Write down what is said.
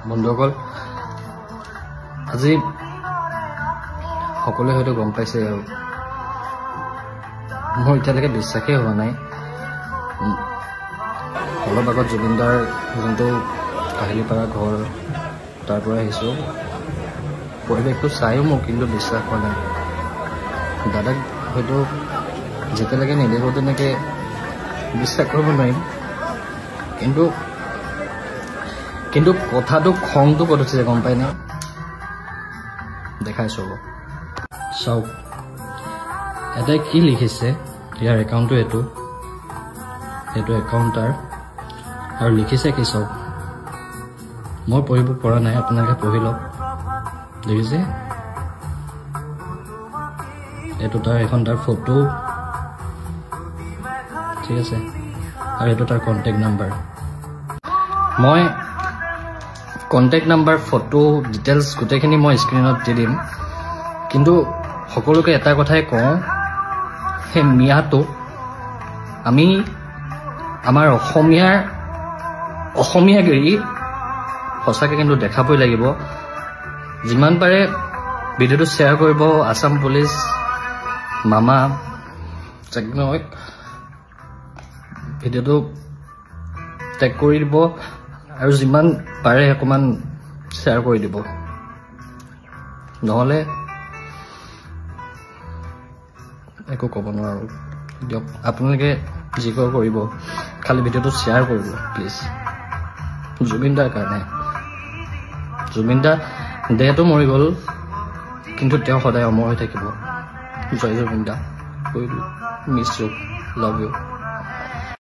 বন্ধুসকল, আজি সকলোৱে হয়তো গম পাইছে আৰু মোৰ এতিয়ালৈকে বিশ্বাসেই হোৱা নাই। অলপ আগত জুবিনদাৰ যোনটো কাহিলীপাৰা ঘৰ তাৰ পৰা আহিছোঁ, পৰিৱেশটো চায়ো মোৰ কিন্তু বিশ্বাস হোৱা নাই। দাদাক হয়তো যেতিয়ালৈকে নেদেখো তেনেকৈ বিশ্বাস কৰিব নোৱাৰিম। কিন্তু কথাটো খংটো ক'ত উঠিছে গম পাই নাই? দেখাইছোঁ হ'ব। চাওক, এটাই কি লিখিছে, ইয়াৰ একাউণ্টটো এইটো একাউণ্ট তাৰ, আৰু লিখিছে কি চাওক। মই পঢ়িব পৰা নাই, আপোনালোকে পঢ়ি লওক। দেখিছে, এইটো এখন তাৰ ফটো, ঠিক আছে, আৰু এইটো তাৰ কণ্টেক্ট নাম্বাৰ। মই কণ্টেক্ট নাম্বাৰ, ফটো, ডিটেইলছ গোটেইখিনি মই স্ক্ৰীণত দি দিম। কিন্তু সকলোকে এটা কথাই কওঁ, সেই মিয়াটো আমি আমাৰ অসমীয়াগিৰি সঁচাকৈ কিন্তু দেখাবই লাগিব। যিমান পাৰে ভিডিঅ'টো শ্বেয়াৰ কৰিব। আছাম পুলিচ মামা চেকনক ভিডিঅ'টো টেগ কৰি দিব, আৰু যিমান পাৰে অকণমান শ্বেয়াৰ কৰি দিব। নহ'লে একো ক'ব নোৱাৰোঁ। দিয়ক, আপোনালোকে যি কৰিব, খালি ভিডিঅ'টো শ্বেয়াৰ কৰিব প্লিজ। জুবিনদাৰ কাৰণে। জুবিনদা দেহটো মৰি গ'ল, কিন্তু তেওঁ সদায় অমৰ হৈ থাকিব। জয় জুবিনদা। Miss you, love you.